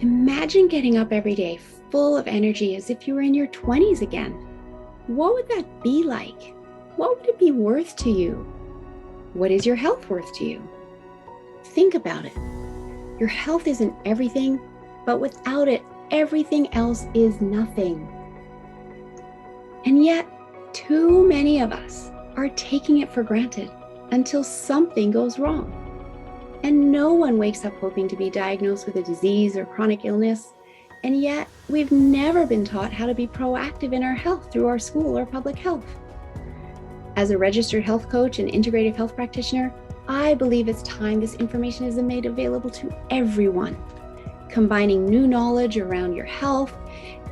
Imagine getting up every day full of energy as if you were in your 20s again. What would that be like? What would it be worth to you? What is your health worth to you? Think about it. Your health isn't everything, but without it, everything else is nothing. And yet, too many of us are taking it for granted until something goes wrong. And no one wakes up hoping to be diagnosed with a disease or chronic illness. And yet, we've never been taught how to be proactive in our health through our school or public health. As a registered health coach and integrative health practitioner, I believe it's time this information is made available to everyone. Combining new knowledge around your health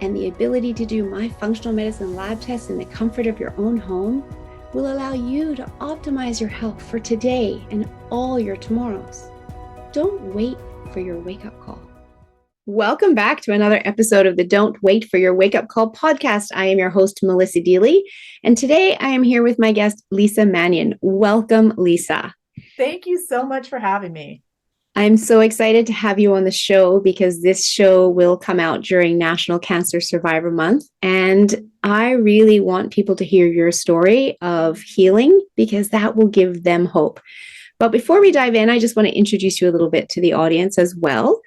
and the ability to do my functional medicine lab tests in the comfort of your own home will allow you to optimize your health for today and all your tomorrows. Don't wait for your wake-up call. Welcome back to another episode of the Don't Wait for Your Wake Up Call podcast. I am your host, Melissa Deely, and today I am here with my guest, Lisa Manyon. Welcome, Lisa. Thank you so much for having me. I'm so excited to have you on the show because this show will come out during National Cancer Survivor Month. And I really want people to hear your story of healing because that will give them hope. But before we dive in, I just want to introduce you a little bit to the audience as well.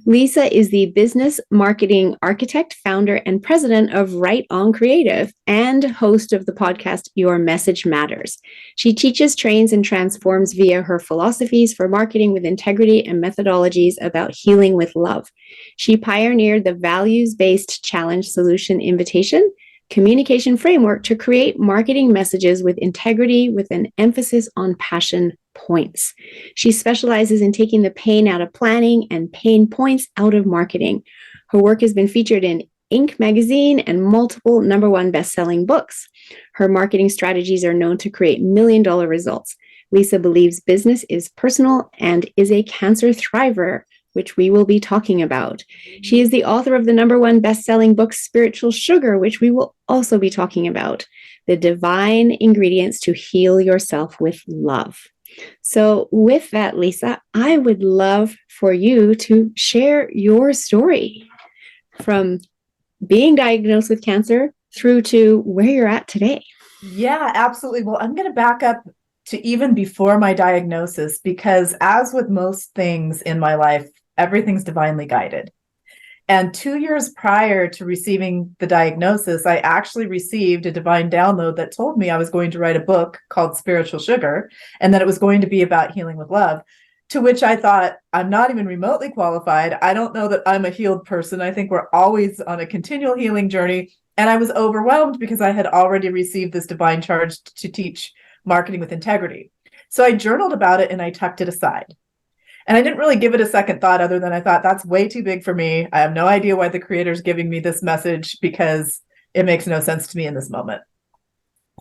Lisa is the business marketing architect, founder, and president of Right On Creative and host of the podcast Your Message Matters. She teaches, trains, and transforms via her philosophies for marketing with integrity and methodologies about healing with love. She pioneered the values-based challenge solution invitation communication framework to create marketing messages with integrity with an emphasis on passion points. She specializes in taking the pain out of planning and pain points out of marketing. Her work has been featured in Inc. magazine and multiple #1 best-selling books. Her marketing strategies are known to create million-dollar results. Lisa believes business is personal and is a cancer thriver, which we will be talking about. She is the author of the #1 best-selling book, Spiritual Sugar, which we will also be talking about. The divine ingredients to heal yourself with love. So with that, Lisa, I would love for you to share your story from being diagnosed with cancer through to where you're at today. Yeah, absolutely. Well, I'm going to back up to even before my diagnosis, because as with most things in my life, everything's divinely guided. And 2 years prior to receiving the diagnosis, I actually received a divine download that told me I was going to write a book called Spiritual Sugar, and that it was going to be about healing with love. To which I thought, I'm not even remotely qualified. I don't know that I'm a healed person. I think we're always on a continual healing journey. And I was overwhelmed because I had already received this divine charge to teach marketing with integrity. So I journaled about it and I tucked it aside. And I didn't really give it a second thought other than I thought that's way too big for me. I have no idea why the creator's giving me this message because it makes no sense to me in this moment.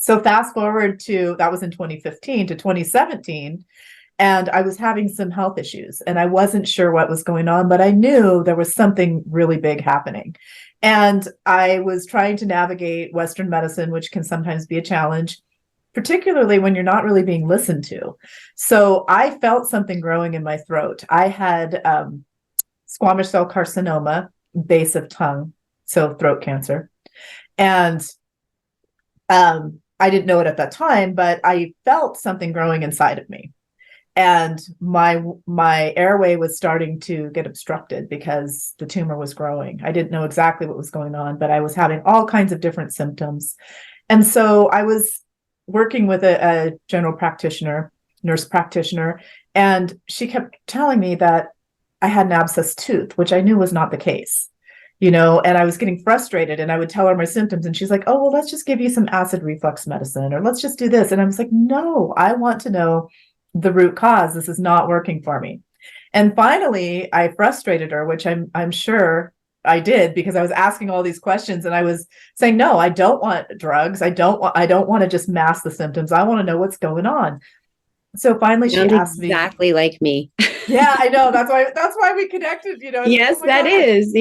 So fast forward to, that was in 2015 to 2017, and I was having some health issues and I wasn't sure what was going on, but I knew there was something really big happening. And I was trying to navigate Western medicine, which can sometimes be a challenge, particularly when you're not really being listened to. So I felt something growing in my throat. I had squamous cell carcinoma, base of tongue, so throat cancer. And I didn't know it at that time, but I felt something growing inside of me. And my airway was starting to get obstructed because the tumor was growing. I didn't know exactly what was going on, but I was having all kinds of different symptoms. And so I was working with a general practitioner, nurse practitioner, and she kept telling me that I had an abscessed tooth, which I knew was not the case, and I was getting frustrated and I would tell her my symptoms and she's like, oh, well, let's just give you some acid reflux medicine or let's just do this. And I was like, no, I want to know the root cause. This is not working for me. And finally, I frustrated her, which I'm sure I did because I was asking all these questions and I was saying, no, I don't want drugs. I don't want to just mask the symptoms. I want to know what's going on. So finally she asked me. Exactly like me. Yeah, I know. That's why we connected, Yes, oh that is.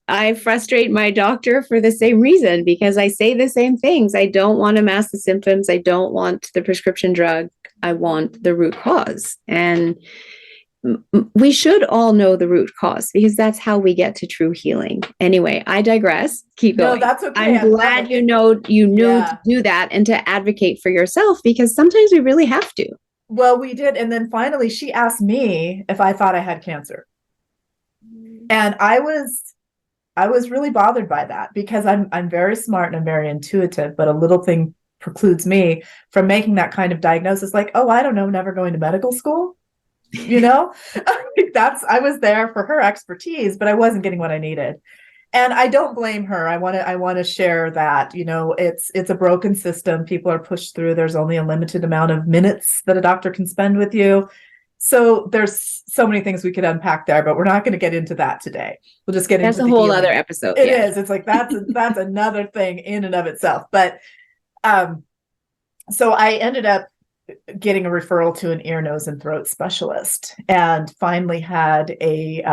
I frustrate my doctor for the same reason because I say the same things. I don't want to mask the symptoms. I don't want the prescription drug. I want the root cause. And we should all know the root cause because that's how we get to true healing. Anyway, I digress. Keep No, going. that's okay. I'm I love glad it. you know to Yeah. do that and to advocate for yourself because sometimes we really have to. Well, we did. And then finally she asked me if I thought I had cancer. And I was really bothered by that because I'm very smart and I'm very intuitive, but a little thing precludes me from making that kind of diagnosis like, oh, I don't know, never going to medical school. You know, that's I was there for her expertise, but I wasn't getting what I needed. And I don't blame her. I want to share that, you know, it's a broken system. People are pushed through. There's only a limited amount of minutes that a doctor can spend with you. So there's so many things we could unpack there, but we're not going to get into that today. We'll just get That's into a the whole other healing. episode. It Yeah. is. It's like that's another thing in and of itself. But um, so I ended up getting a referral to an ear, nose, and throat specialist, and finally had a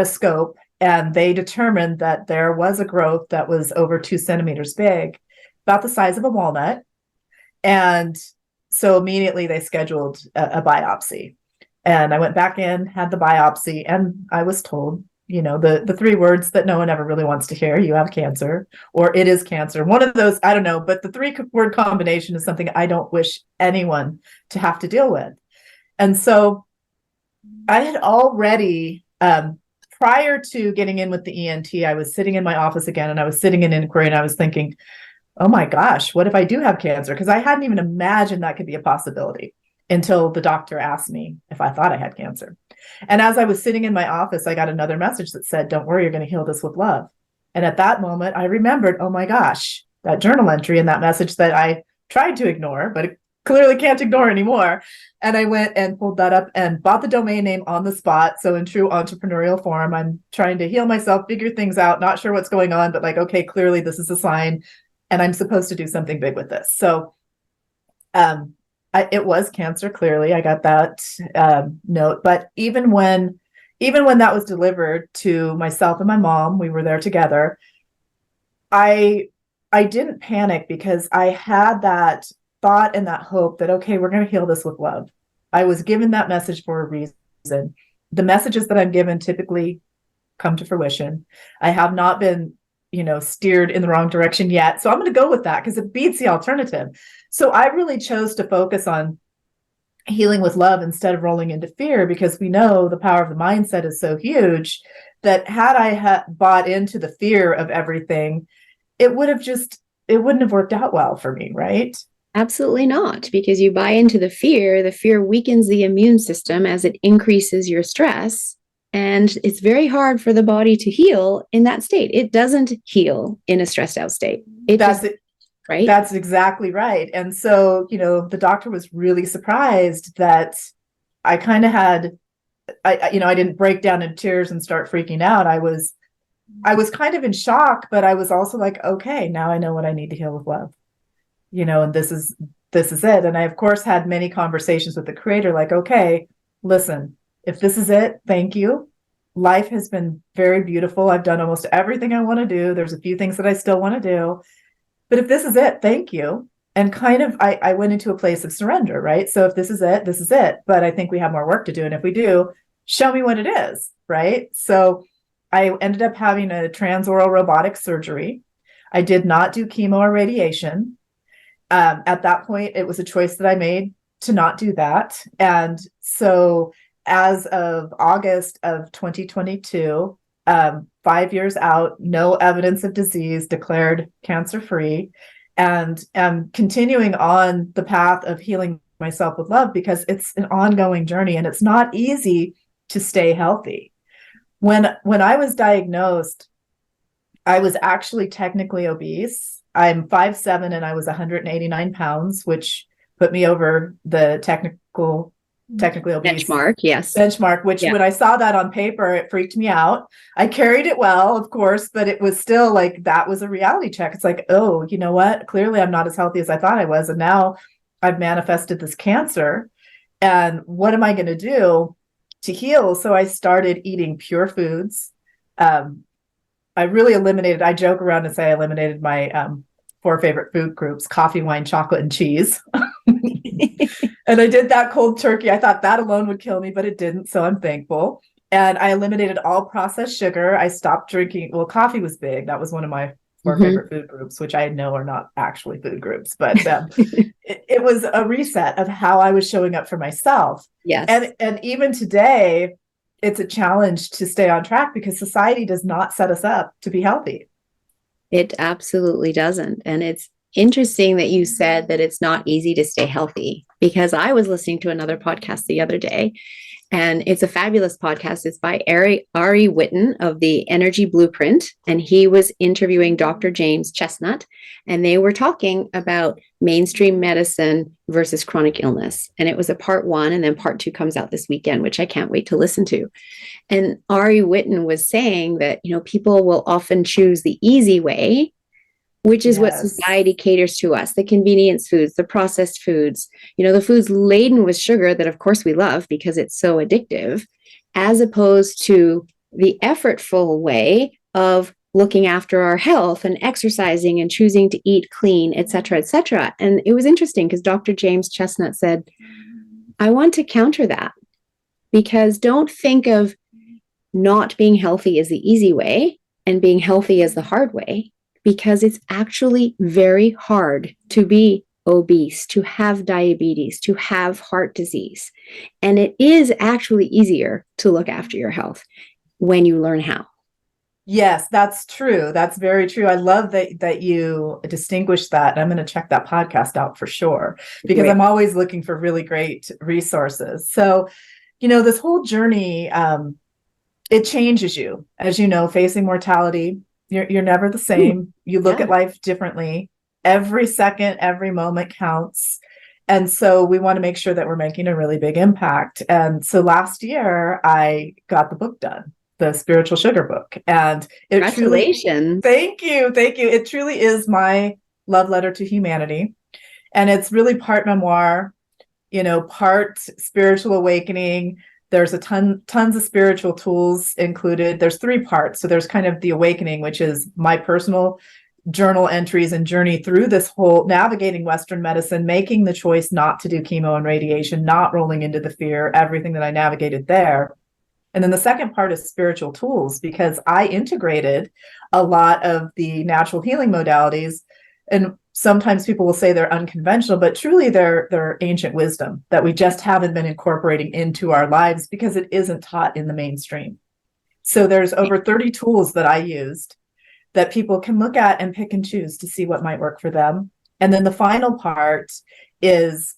scope, and they determined that there was a growth that was over 2 centimeters big, about the size of a walnut. And so immediately they scheduled a biopsy. And I went back in, had the biopsy, and I was told, you know, the three words that no one ever really wants to hear: you have cancer, or it is cancer. One of those, I don't know, but the three-word combination is something I don't wish anyone to have to deal with. And so I had already, prior to getting in with the ENT, I was sitting in my office again and I was sitting in inquiry and I was thinking, oh my gosh, what if I do have cancer? Because I hadn't even imagined that could be a possibility until the doctor asked me if I thought I had cancer. And as I was sitting in my office, I got another message that said, don't worry, you're going to heal this with love. And at that moment, I remembered, oh my gosh, that journal entry and that message that I tried to ignore, but it clearly can't ignore anymore. And I went and pulled that up and bought the domain name on the spot. So in true entrepreneurial form, I'm trying to heal myself, figure things out, not sure what's going on, but like, okay, clearly this is a sign and I'm supposed to do something big with this. So it was cancer. Clearly, I got that note. But even when that was delivered to myself and my mom, we were there together. I didn't panic because I had that thought and that hope that, okay, we're going to heal this with love. I was given that message for a reason. The messages that I'm given typically come to fruition. I have not been, you know, steered in the wrong direction yet. So I'm going to go with that because it beats the alternative. So I really chose to focus on healing with love instead of rolling into fear, because we know the power of the mindset is so huge that had I bought into the fear of everything, it wouldn't have worked out well for me, right? Absolutely not, because you buy into the fear. The fear weakens the immune system as it increases your stress. And it's very hard for the body to heal in that state. It doesn't heal in a stressed out state. Right? That's exactly right. And so, you know, the doctor was really surprised that I kind of had, I didn't break down in tears and start freaking out. I was kind of in shock, but I was also like, okay, now I know what I need to heal with love, you know, and this is it. And I, of course, had many conversations with the creator, like, okay, listen, if this is it, thank you. Life has been very beautiful. I've done almost everything I want to do. There's a few things that I still want to do. But if this is it, thank you. And kind of, I went into a place of surrender, right? So if this is it, this is it. But I think we have more work to do. And if we do, show me what it is, right? So I ended up having a transoral robotic surgery. I did not do chemo or radiation. At that point, it was a choice that I made to not do that. And so as of August of 2022, 5 years out, no evidence of disease, declared cancer-free, and am continuing on the path of healing myself with love, because it's an ongoing journey and it's not easy to stay healthy. When I was diagnosed, I was actually technically obese. I'm 5'7" and I was 189 pounds, which put me over the technically obese benchmark. Yes. Benchmark, which when I saw that on paper, it freaked me out. I carried it well, of course, but it was still like, that was a reality check. It's like, oh, you know what? Clearly I'm not as healthy as I thought I was. And now I've manifested this cancer. And what am I going to do to heal? So I started eating pure foods. I really eliminated, I joke around and say I eliminated my 4 favorite food groups: coffee, wine, chocolate, and cheese. And I did that cold turkey. I thought that alone would kill me, but it didn't. So I'm thankful. And I eliminated all processed sugar. I stopped drinking. Well, coffee was big. That was one of my four Mhm. favorite food groups, which I know are not actually food groups, but it was a reset of how I was showing up for myself. Yes, And even today, it's a challenge to stay on track because society does not set us up to be healthy. it absolutely doesn't. And it's interesting that you said that it's not easy to stay healthy because I was listening to another podcast the other day. And it's a fabulous podcast. It's by Ari Whitten of the Energy Blueprint. And he was interviewing Dr. James Chestnut. And they were talking about mainstream medicine versus chronic illness. And it was a part one. And then part two comes out this weekend, which I can't wait to listen to. And Ari Whitten was saying that, people will often choose the easy way, which is what Yes. society caters to us, the convenience foods, the processed foods, the foods laden with sugar that, of course, we love because it's so addictive, as opposed to the effortful way of looking after our health and exercising and choosing to eat clean, et cetera, et cetera. And it was interesting because Dr. James Chestnut said, I want to counter that because don't think of not being healthy as the easy way and being healthy as the hard way, because it's actually very hard to be obese, to have diabetes, to have heart disease. And it is actually easier to look after your health when you learn how. Yes, that's true. That's very true. I love that you distinguish that. And I'm going to check that podcast out for sure because Great. I'm always looking for really great resources. So, this whole journey, it changes you, as you know, facing mortality. You're never the same. You look Yeah. at life differently. Every second, every moment counts. And so we want to make sure that we're making a really big impact. And so last year I got the book done, the Spiritual Sugar book. And it truly, Congratulations. thank you, thank you. It truly is my love letter to humanity. And it's really part memoir, part spiritual awakening. There's tons of spiritual tools included. There's three parts. So there's kind of the awakening, which is my personal journal entries and journey through this whole navigating Western medicine, making the choice not to do chemo and radiation, not rolling into the fear, everything that I navigated there. And then the second part is spiritual tools, because I integrated a lot of the natural healing modalities. And sometimes people will say they're unconventional, but truly they're ancient wisdom that we just haven't been incorporating into our lives because it isn't taught in the mainstream. So there's over 30 tools that I used that people can look at and pick and choose to see what might work for them. And then the final part is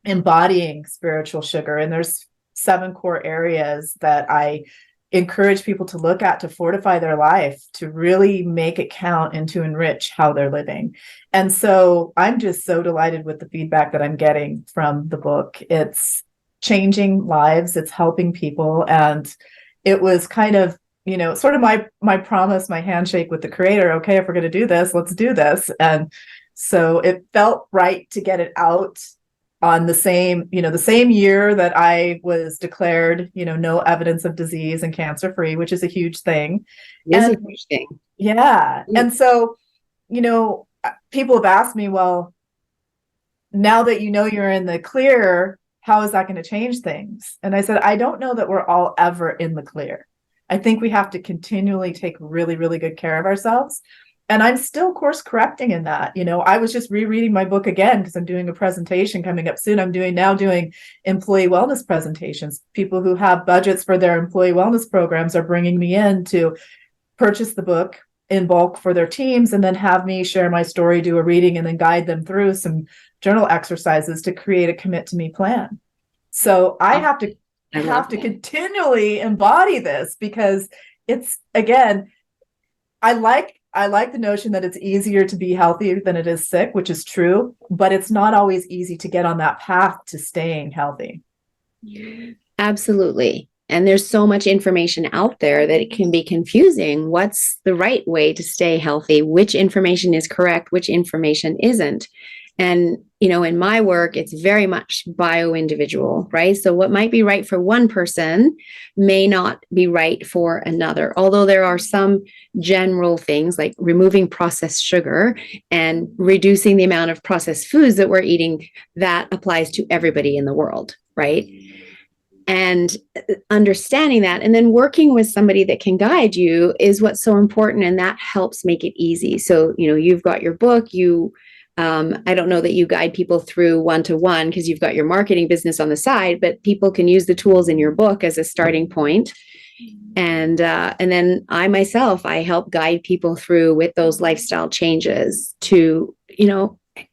embodying spiritual sugar. And there's 7 core areas that I encourage people to look at to fortify their life, to really make it count and to enrich how they're living. And so I'm just so delighted with the feedback that I'm getting from the book. It's changing lives, it's helping people. And it was kind of, sort of my promise, my handshake with the creator. Okay, if we're going to do this, let's do this. And so it felt right to get it out on the same year that I was declared, no evidence of disease and cancer free, which is a huge thing. It is a And huge thing. yeah. And so, people have asked me, well, now that you're in the clear, how is that going to change things? And I said, I don't know that we're all ever in the clear. I think we have to continually take really, really good care of ourselves. And I'm still course correcting in that. I was just rereading my book again because I'm doing a presentation coming up soon. I'm doing employee wellness presentations. People who have budgets for their employee wellness programs are bringing me in to purchase the book in bulk for their teams and then have me share my story, do a reading, and then guide them through some journal exercises to create a commit to me plan. So I have to continually embody this because it's, again, I like the notion that it's easier to be healthy than it is sick, which is true, but it's not always easy to get on that path to staying healthy. Absolutely. And there's so much information out there that it can be confusing. What's the right way to stay healthy? Which information is correct? Which information isn't? And, in my work, it's very much bio-individual, right? So what might be right for one person may not be right for another. Although there are some general things like removing processed sugar and reducing the amount of processed foods that we're eating, that applies to everybody in the world, right? And understanding that and then working with somebody that can guide you is what's so important, and that helps make it easy. So you've got your book. I don't know that you guide people through one-to-one because you've got your marketing business on the side, but people can use the tools in your book as a starting point. And then I help guide people through with those lifestyle changes to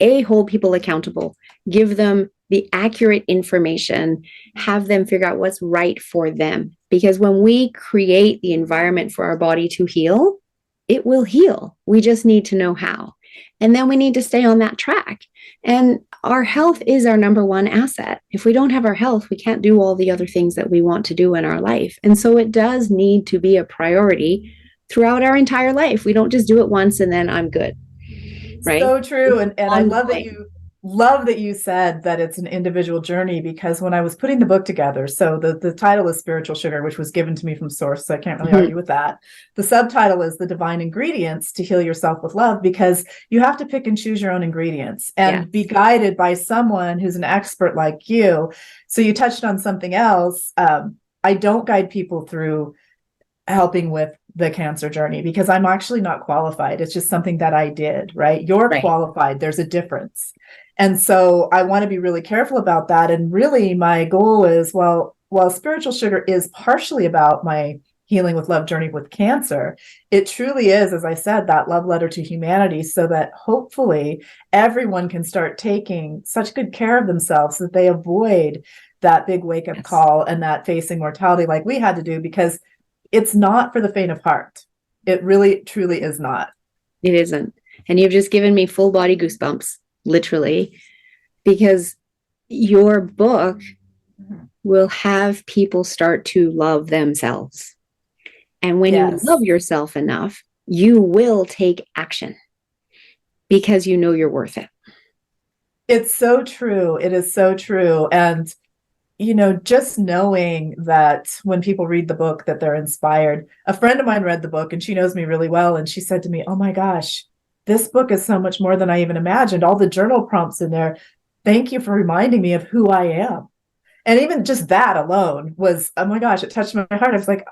hold people accountable, give them the accurate information, have them figure out what's right for them. Because when we create the environment for our body to heal, it will heal. We just need to know how. And then we need to stay on that track. And our health is our number one asset. If we don't have our health, we can't do all the other things that we want to do in our life. And so it does need to be a priority throughout our entire life. We don't just do it once and then I'm good. Right? So true. And I love that you said that it's an individual journey, because when I was putting the book together, so the title is Spiritual Sugar, which was given to me from source, so I can't really argue with that. The subtitle is The Divine Ingredients to Heal Yourself with Love, because you have to pick and choose your own ingredients and be guided by someone who's an expert like you. So you touched on something else. I don't guide people through helping with the cancer journey because I'm actually not qualified. It's just something that I did, right? You're qualified. There's a difference. And so I want to be really careful about that. And really my goal is, while Spiritual Sugar is partially about my healing with love journey with cancer, it truly is, as I said, that love letter to humanity, so that hopefully everyone can start taking such good care of themselves that they avoid that big wake-up call and that facing mortality like we had to do, because it's not for the faint of heart. It really, truly is not. It isn't. And you've just given me full body goosebumps, literally, because your book will have people start to love themselves. And when you love yourself enough, you will take action because you know you're worth it. It's so true. It is so true. And just knowing that when people read the book that they're inspired. A friend of mine read the book and she knows me really well. And she said to me, oh my gosh, this book is so much more than I even imagined. All the journal prompts in there. Thank you for reminding me of who I am. And even just that alone was, oh my gosh, it touched my heart. I was like,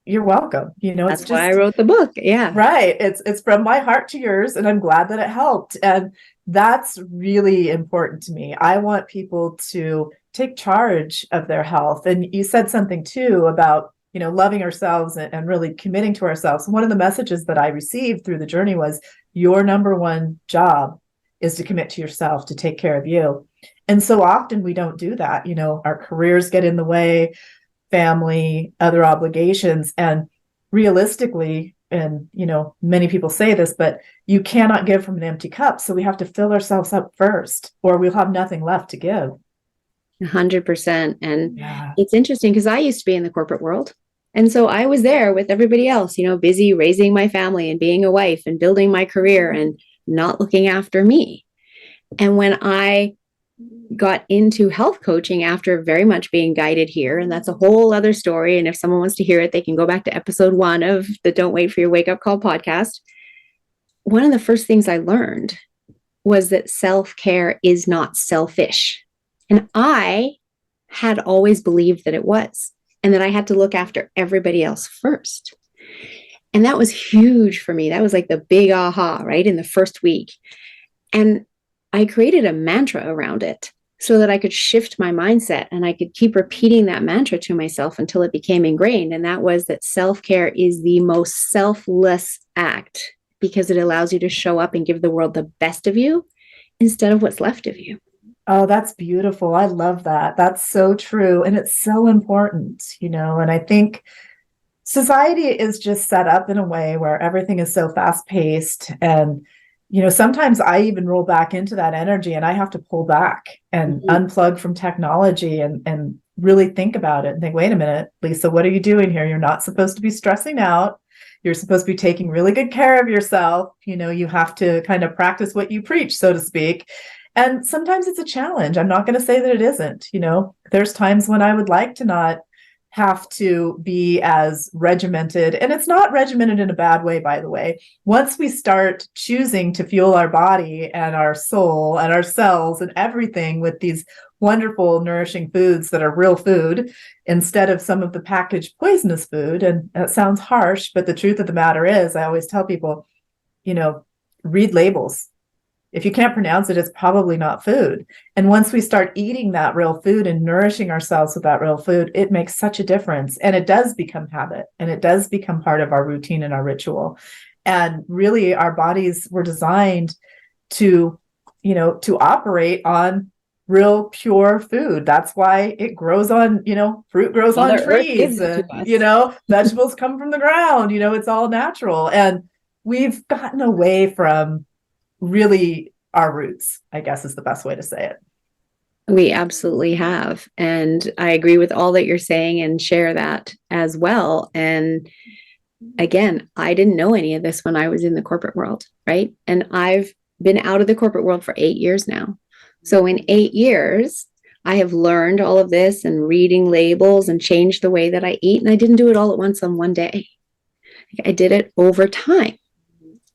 you're welcome. That's why I wrote the book. Yeah. Right. It's from my heart to yours. And I'm glad that it helped. And that's really important to me. I want people to take charge of their health. And you said something too about, loving ourselves and really committing to ourselves. One of the messages that I received through the journey was, your number one job is to commit to yourself, to take care of you. And so often we don't do that. Our careers get in the way, family, other obligations. And realistically, and many people say this, but you cannot give from an empty cup. So we have to fill ourselves up first, or we'll have nothing left to give. 100%. And it's interesting because I used to be in the corporate world. And so I was there with everybody else, busy raising my family and being a wife and building my career and not looking after me. And when I got into health coaching after very much being guided here, and that's a whole other story. And if someone wants to hear it, they can go back to episode 1 of the Don't Wait for Your Wake Up Call podcast. One of the first things I learned was that self-care is not selfish. And I had always believed that it was, and that I had to look after everybody else first. And that was huge for me. That was like the big aha, right? In the first week. And I created a mantra around it so that I could shift my mindset and I could keep repeating that mantra to myself until it became ingrained. And that was that self-care is the most selfless act because it allows you to show up and give the world the best of you instead of what's left of you. Oh, that's beautiful. I love that. That's so true. And it's so important, and I think society is just set up in a way where everything is so fast paced. And, sometimes I even roll back into that energy and I have to pull back and unplug from technology and really think about it and think, wait a minute, Lisa, what are you doing here? You're not supposed to be stressing out. You're supposed to be taking really good care of yourself. You have to kind of practice what you preach, so to speak. And sometimes it's a challenge. I'm not going to say that it isn't. There's times when I would like to not have to be as regimented. And it's not regimented in a bad way, by the way. Once we start choosing to fuel our body and our soul and our cells and everything with these wonderful, nourishing foods that are real food instead of some of the packaged poisonous food. And that sounds harsh, but the truth of the matter is, I always tell people, read labels. If you can't pronounce it, it's probably not food. And once we start eating that real food and nourishing ourselves with that real food, it makes such a difference. And it does become habit, and it does become part of our routine and our ritual. And really, our bodies were designed to, to operate on real pure food. That's why it grows on, fruit grows on Mother Earth gives trees, it to and, us. vegetables come from the ground, it's all natural. And we've gotten away from really our roots, I guess is the best way to say it. We absolutely have. And I agree with all that you're saying and share that as well. And again, I didn't know any of this when I was in the corporate world, right? And I've been out of the corporate world for 8 years now. So in 8 years, I have learned all of this and reading labels and changed the way that I eat. And I didn't do it all at once on one day. I did it over time.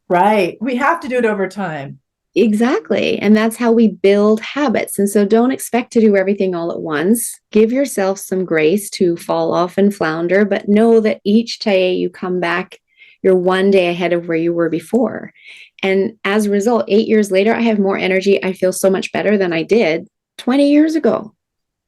Right. We have to do it over time. Exactly. And that's how we build habits. And so don't expect to do everything all at once. Give yourself some grace to fall off and flounder, but know that each day you come back, you're one day ahead of where you were before. And as a result, 8 years later, I have more energy. I feel so much better than I did 20 years ago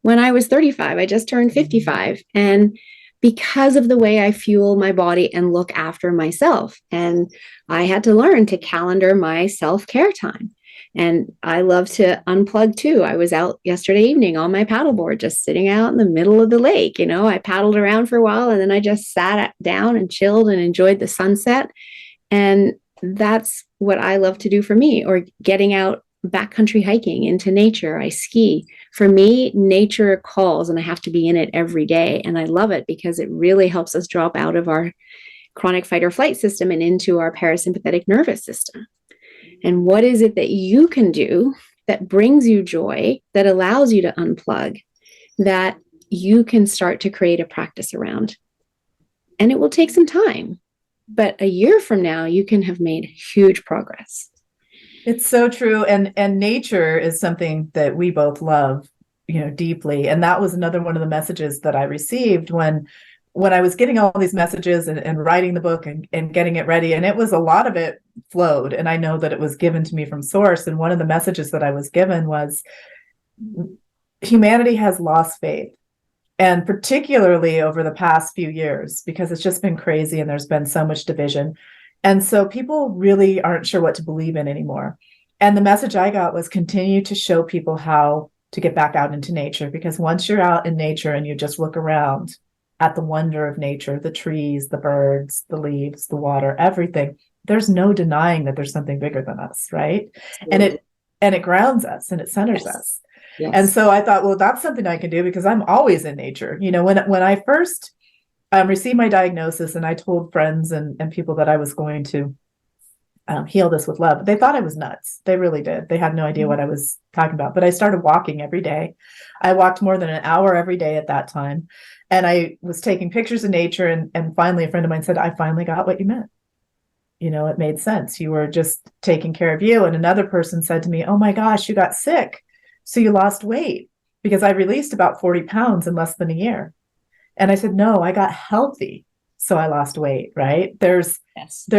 when I was 35. I just turned 55. And because of the way I fuel my body and look after myself. And I had to learn to calendar my self-care time. And I love to unplug too. I was out yesterday evening on my paddleboard, just sitting out in the middle of the lake. I paddled around for a while and then I just sat down and chilled and enjoyed the sunset. And that's what I love to do for me, or getting out backcountry hiking into nature. I ski. For me, nature calls and I have to be in it every day. And I love it because it really helps us drop out of our chronic fight or flight system and into our parasympathetic nervous system. And what is it that you can do that brings you joy, that allows you to unplug, that you can start to create a practice around? And it will take some time, but a year from now, you can have made huge progress. It's so true. And nature is something that we both love, deeply. And that was another one of the messages that I received when I was getting all these messages and writing the book and getting it ready. And it was a lot of it flowed. And I know that it was given to me from source. And one of the messages that I was given was humanity has lost faith. And particularly over the past few years, because it's just been crazy and there's been so much division. And so people really aren't sure what to believe in anymore. And the message I got was continue to show people how to get back out into nature, because once you're out in nature and you just look around at the wonder of nature, the trees, the birds, the leaves, the water, everything, there's no denying that there's something bigger than us, right? Absolutely. And it grounds us and it centers Yes. us. Yes. And so I thought, well, that's something I can do because I'm always in nature. When I first received my diagnosis and I told friends and people that I was going to heal this with love, they thought I was nuts. They really did. They had no idea what I was talking about. But I started walking every day. I walked more than an hour every day at that time. And I was taking pictures of nature. And finally, a friend of mine said, I finally got what you meant. It made sense. You were just taking care of you. And another person said to me, oh my gosh, you got sick. So you lost weight, because I released about 40 pounds in less than a year. And I said, no, I got healthy. So I lost weight, right? There's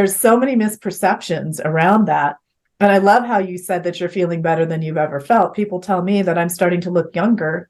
so many misperceptions around that. And I love how you said that you're feeling better than you've ever felt. People tell me that I'm starting to look younger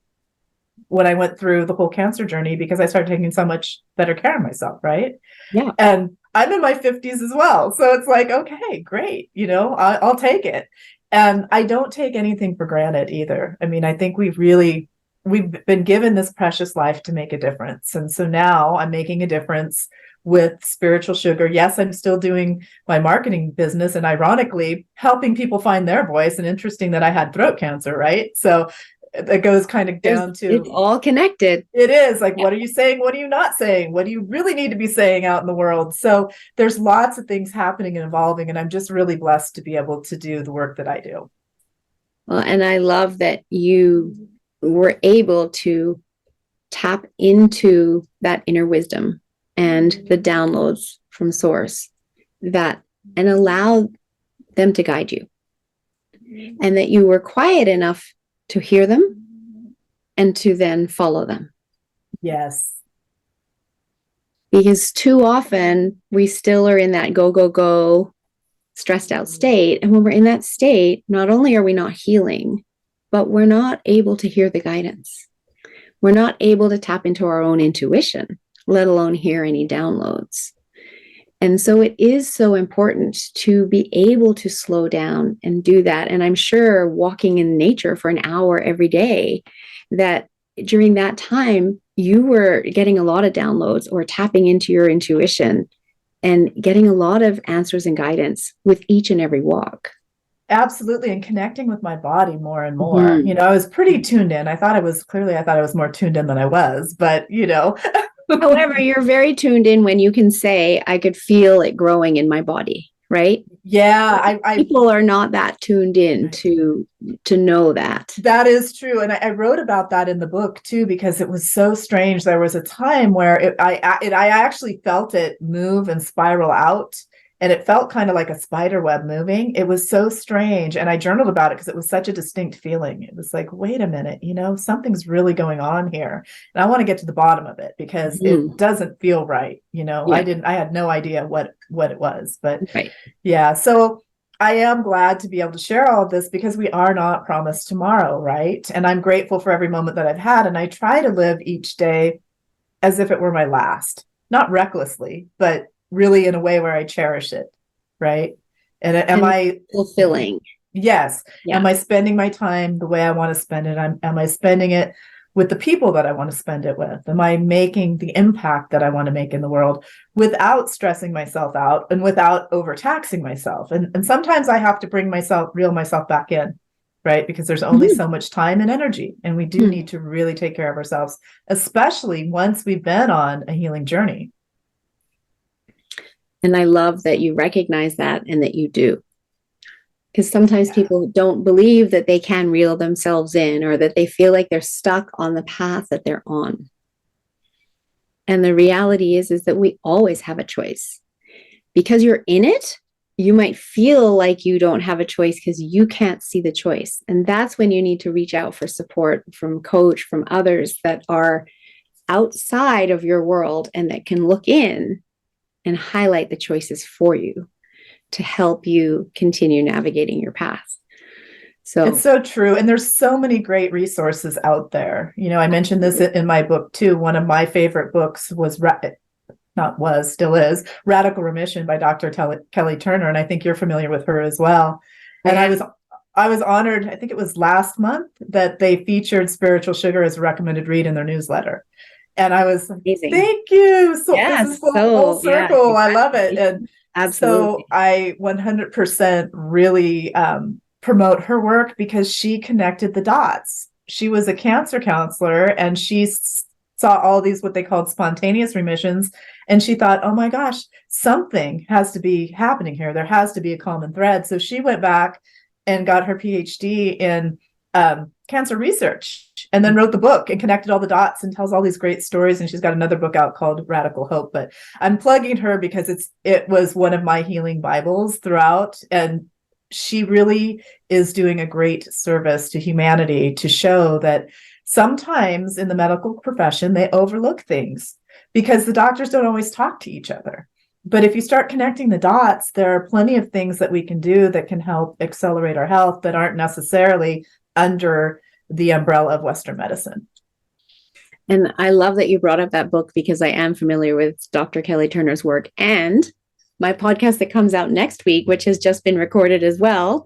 when I went through the whole cancer journey because I started taking so much better care of myself, right? Yeah. And I'm in my 50s as well. So it's like, okay, great. I'll take it. And I don't take anything for granted either. I mean, I think we've been given this precious life to make a difference. And so now I'm making a difference with Spiritual Sugar. Yes, I'm still doing my marketing business and ironically helping people find their voice. And interesting that I had throat cancer, right? So that goes kind of down to it's all connected. It is like, what are you saying? What are you not saying? What do you really need to be saying out in the world? So there's lots of things happening and evolving. And I'm just really blessed to be able to do the work that I do. Well, and I love that you were able to tap into that inner wisdom and the downloads from source that and allow them to guide you, and that you were quiet enough to hear them and to then follow them. Yes. Because too often we still are in that go, go, go, stressed out state. And when we're in that state, not only are we not healing, but we're not able to hear the guidance. We're not able to tap into our own intuition, let alone hear any downloads. And so it is so important to be able to slow down and do that. And I'm sure walking in nature for an hour every day, that during that time, you were getting a lot of downloads or tapping into your intuition and getting a lot of answers and guidance with each and every walk. Absolutely. And connecting with my body more and more. Mm-hmm. I was pretty tuned in. I thought I was more tuned in than I was, but However, you're very tuned in when you can say, I could feel it growing in my body, right? Yeah, People are not that tuned in to know that. that is true. And I wrote about that in the book too, because it was so strange. There was a time where I actually felt it move and spiral out. And it felt kind of like a spider web moving. It was so strange. And I journaled about it because it was such a distinct feeling. It was like, wait a minute, something's really going on here. And I want to get to the bottom of it because it doesn't feel right. Yeah. I had no idea what it was, but right. Yeah. So I am glad to be able to share all of this because we are not promised tomorrow, right? And I'm grateful for every moment that I've had. And I try to live each day as if it were my last, not recklessly, but really in a way where I cherish it, right? And am I fulfilling? Yes. Yeah. Am I spending my time the way I want to spend it? Am I spending it with the people that I want to spend it with? Am I making the impact that I want to make in the world without stressing myself out and without overtaxing myself? And sometimes I have to reel myself back in, right? Because there's only so much time and energy, and we do need to really take care of ourselves, especially once we've been on a healing journey. And I love that you recognize that and that you do. Because sometimes people don't believe that they can reel themselves in, or that they feel like they're stuck on the path that they're on. And the reality is that we always have a choice. Because you're in it, you might feel like you don't have a choice because you can't see the choice. And that's when you need to reach out for support from coach, from others that are outside of your world and that can look in and highlight the choices for you to help you continue navigating your path. So it's so true. And there's so many great resources out there. I mentioned this in my book too. One of my favorite books still is Radical Remission by Dr. Kelly Turner. And I think you're familiar with her as well. And I was honored, I think it was last month, that they featured Spiritual Sugar as a recommended read in their newsletter. And I was amazing. Thank you. So this is full circle. I love it. And absolutely. So I 100% really promote her work because she connected the dots. She was a cancer counselor and she saw all these what they called spontaneous remissions. And she thought, oh my gosh, something has to be happening here. There has to be a common thread. So she went back and got her PhD in cancer research, and then wrote the book and connected all the dots and tells all these great stories. And she's got another book out called Radical Hope, but I'm plugging her because it was one of my healing Bibles throughout. And she really is doing a great service to humanity to show that sometimes in the medical profession, they overlook things because the doctors don't always talk to each other. But if you start connecting the dots, there are plenty of things that we can do that can help accelerate our health that aren't necessarily under the umbrella of Western medicine. And I love that you brought up that book because I am familiar with Dr. Kelly Turner's work, and my podcast that comes out next week, which has just been recorded as well.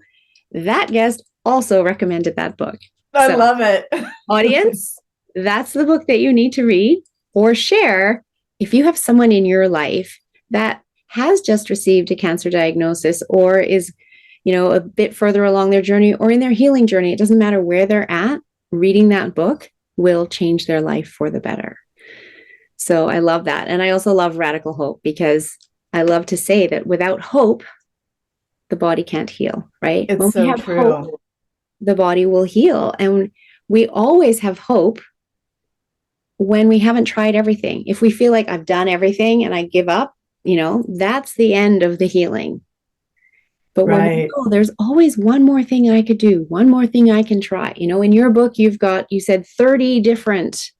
That guest also recommended that book. I love it. Audience, that's the book that you need to read or share if you have someone in your life that has just received a cancer diagnosis or is a bit further along their journey or in their healing journey. It doesn't matter where they're at. Reading that book will change their life for the better. So I love that. And I also love Radical Hope because I love to say that without hope, the body can't heal, right? It's so true. Hope, the body will heal. And we always have hope when we haven't tried everything. If we feel like I've done everything and I give up, that's the end of the healing. But when we Right. know there's always one more thing I could do, one more thing I can try. In your book, you said 30 different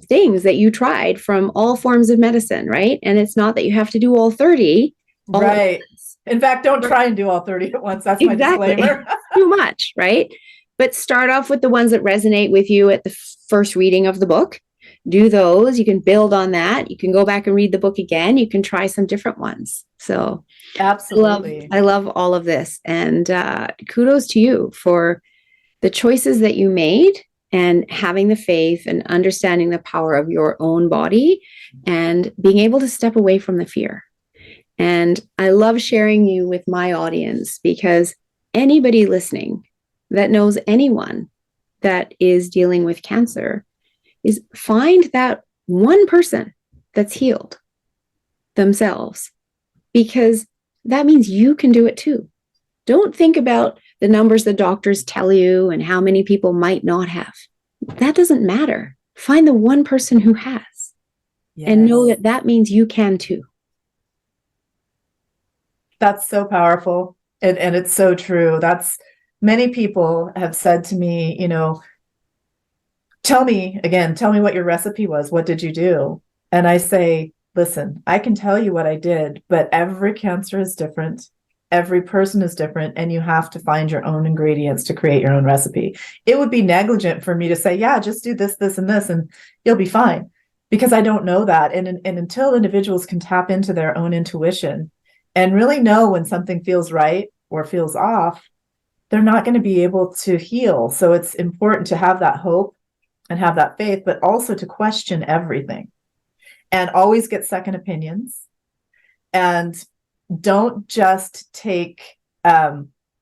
things that you tried from all forms of medicine, right? And it's not that you have to do all 30 all at Right. once. In fact, don't try and do all 30 at once. That's my Exactly. disclaimer. Too much, right? But start off with the ones that resonate with you at the first reading of the book. Do those. You can build on that. You can go back and read the book again. You can try some different ones. So Absolutely. I love all of this. And kudos to you for the choices that you made and having the faith and understanding the power of your own body and being able to step away from the fear. And I love sharing you with my audience because anybody listening that knows anyone that is dealing with cancer is find that one person that's healed themselves, because that means you can do it too. Don't think about the numbers the doctors tell you and how many people might not have. That doesn't matter. Find the one person who has, yes, and know that that means you can too. That's so powerful. And it's so true. Many people have said to me, tell me what your recipe was. What did you do? And I say, listen, I can tell you what I did, but every cancer is different. Every person is different, and you have to find your own ingredients to create your own recipe. It would be negligent for me to say, yeah, just do this, this, and this, and you'll be fine, because I don't know that. And until individuals can tap into their own intuition and really know when something feels right or feels off, they're not going to be able to heal. So it's important to have that hope and have that faith, but also to question everything and always get second opinions. And don't just take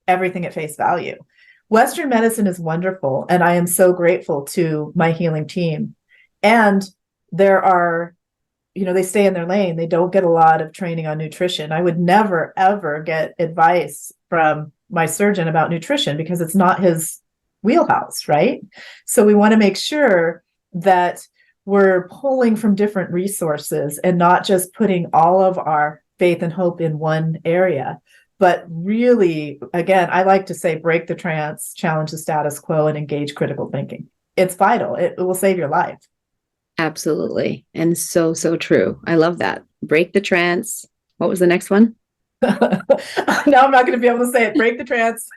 everything at face value. Western medicine is wonderful, and I am so grateful to my healing team. And there are, they stay in their lane. They don't get a lot of training on nutrition. I would never, ever get advice from my surgeon about nutrition because it's not his wheelhouse, right? So we want to make sure that we're pulling from different resources and not just putting all of our faith and hope in one area, but really, again, I like to say, break the trance, challenge the status quo, and engage critical thinking. It's vital. It will save your life. Absolutely. And so, so true. I love that. Break the trance. What was the next one? Now I'm not going to be able to say it. Break the trance,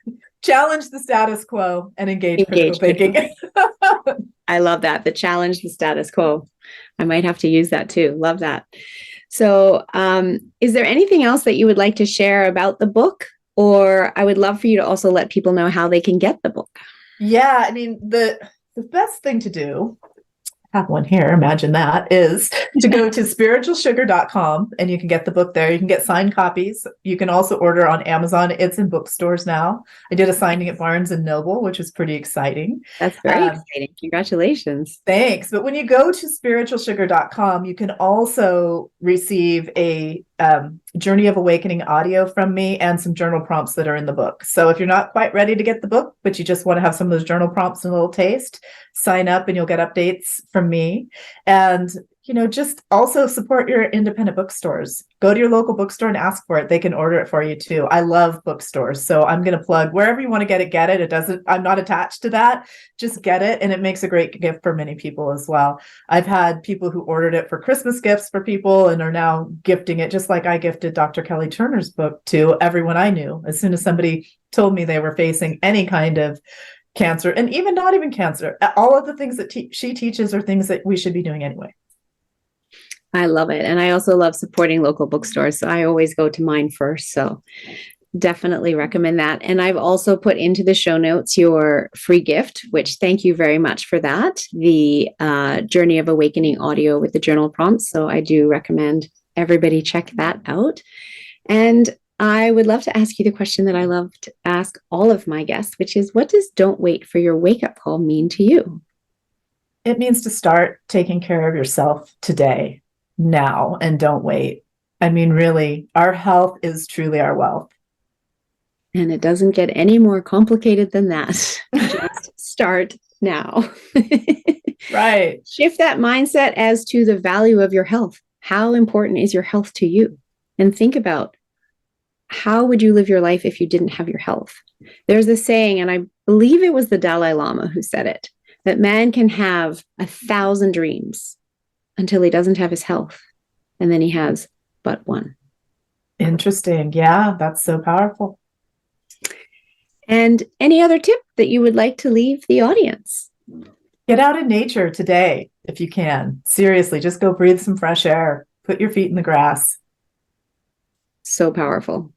challenge the status quo, and engage critical thinking. I love that. The challenge the status quo. I might have to use that too. Love that. So is there anything else that you would like to share about the book? Or I would love for you to also let people know how they can get the book. Yeah, I mean, the best thing to do, have one here, imagine that, is to go to spiritualsugar.com and you can get the book there. You can get signed copies. You can also order on Amazon. It's in bookstores now. I did a signing at Barnes and Noble, which was pretty exciting. That's very exciting. Congratulations. Thanks. But when you go to spiritualsugar.com, you can also receive a Journey of Awakening audio from me and some journal prompts that are in the book. So if you're not quite ready to get the book, but you just want to have some of those journal prompts and a little taste, sign up and you'll get updates from me. And just also support your independent bookstores. Go to your local bookstore and ask for it. They can order it for you too. I love bookstores. So I'm going to plug wherever you want to get it, get it. I'm not attached to that. Just get it. And it makes a great gift for many people as well. I've had people who ordered it for Christmas gifts for people and are now gifting it, just like I gifted Dr. Kelly Turner's book to everyone I knew. As soon as somebody told me they were facing any kind of cancer, and even not even cancer, all of the things that she teaches are things that we should be doing anyway. I love it. And I also love supporting local bookstores. So I always go to mine first. So definitely recommend that. And I've also put into the show notes your free gift, which thank you very much for that. The Journey of Awakening audio with the journal prompts. So I do recommend everybody check that out. And I would love to ask you the question that I love to ask all of my guests, which is, what does "don't wait for your wake-up call" mean to you? It means to start taking care of yourself today, now, and don't wait. I mean, really, our health is truly our wealth. And it doesn't get any more complicated than that. Just start now. Right. Shift that mindset as to the value of your health. How important is your health to you? And think about, how would you live your life if you didn't have your health? There's a saying, and I believe it was the Dalai Lama who said it, that man can have 1,000 dreams until he doesn't have his health. And then he has but one. Interesting. Yeah, that's so powerful. And any other tip that you would like to leave the audience? Get out in nature today if you can. Seriously, just go breathe some fresh air. Put your feet in the grass. So powerful.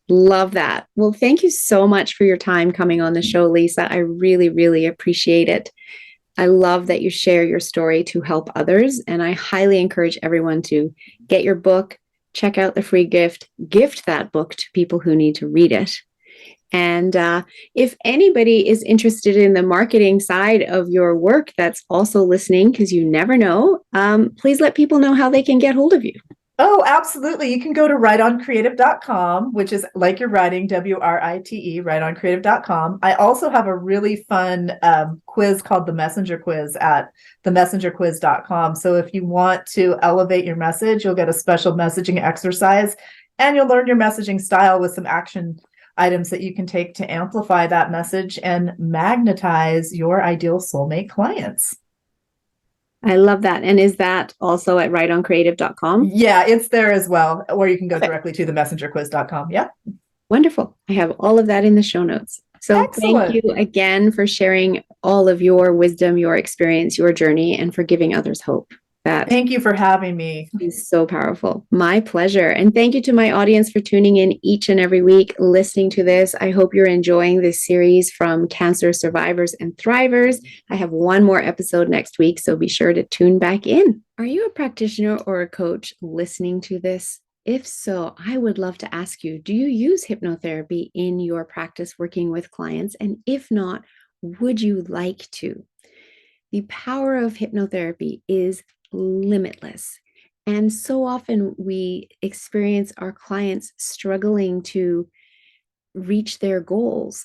Love that. Well, thank you so much for your time coming on the show, Lisa. I really, really appreciate it. I love that you share your story to help others. And I highly encourage everyone to get your book, check out the free gift that book to people who need to read it. And if anybody is interested in the marketing side of your work that's also listening, because you never know, please let people know how they can get hold of you. Oh, absolutely. You can go to writeoncreative.com, which is like you're writing, WRITE, writeoncreative.com. I also have a really fun quiz called the Messenger Quiz at themessengerquiz.com. So if you want to elevate your message, you'll get a special messaging exercise and you'll learn your messaging style with some action items that you can take to amplify that message and magnetize your ideal soulmate clients. I love that. And is that also at writeoncreative.com? Yeah, it's there as well. Or you can go directly to themessengerquiz.com. Yeah. Wonderful. I have all of that in the show notes. So Excellent. thank you again for sharing all of your wisdom, your experience, your journey, and for giving others hope. That Thank you for having me. is so powerful. My pleasure. And thank you to my audience for tuning in each and every week, listening to this. I hope you're enjoying this series from cancer survivors and thrivers. I have one more episode next week, so be sure to tune back in. Are you a practitioner or a coach listening to this? If so, I would love to ask you, do you use hypnotherapy in your practice working with clients? And if not, would you like to? The power of hypnotherapy is limitless. And so often we experience our clients struggling to reach their goals.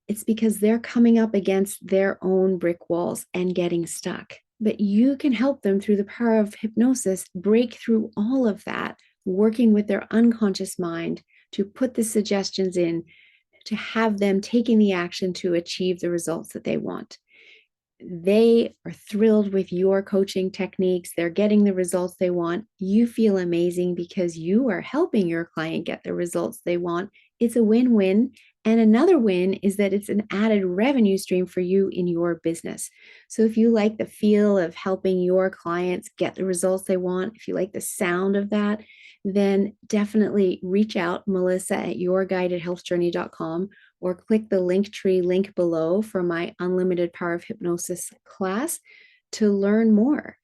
It's because they're coming up against their own brick walls and getting stuck. But you can help them through the power of hypnosis break through all of that, working with their unconscious mind to put the suggestions in, to have them taking the action to achieve the results that they want. They are thrilled with your coaching techniques. They're getting the results they want. You feel amazing because you are helping your client get the results they want. It's a win-win. And another win is that it's an added revenue stream for you in your business. So if you like the feel of helping your clients get the results they want, if you like the sound of that, then definitely reach out, Melissa at yourguidedhealthjourney.com, or click the Linktree link below for my Unlimited Power of Hypnosis class to learn more.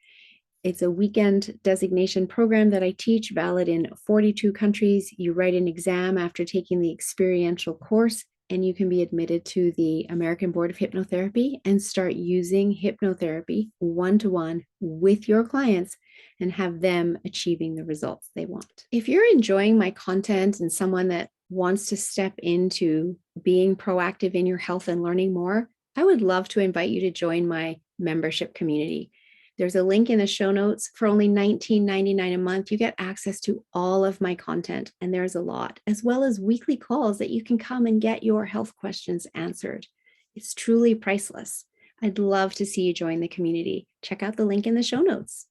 It's a weekend designation program that I teach, valid in 42 countries. You write an exam after taking the experiential course, and you can be admitted to the American Board of Hypnotherapy and start using hypnotherapy one-to-one with your clients and have them achieving the results they want. If you're enjoying my content and someone that wants to step into being proactive in your health and learning more, I would love to invite you to join my membership community. There's a link in the show notes. For only $19.99 a month, you get access to all of my content, and there's a lot, as well as weekly calls that you can come and get your health questions answered. It's truly priceless. I'd love to see you join the community. Check out the link in the show notes.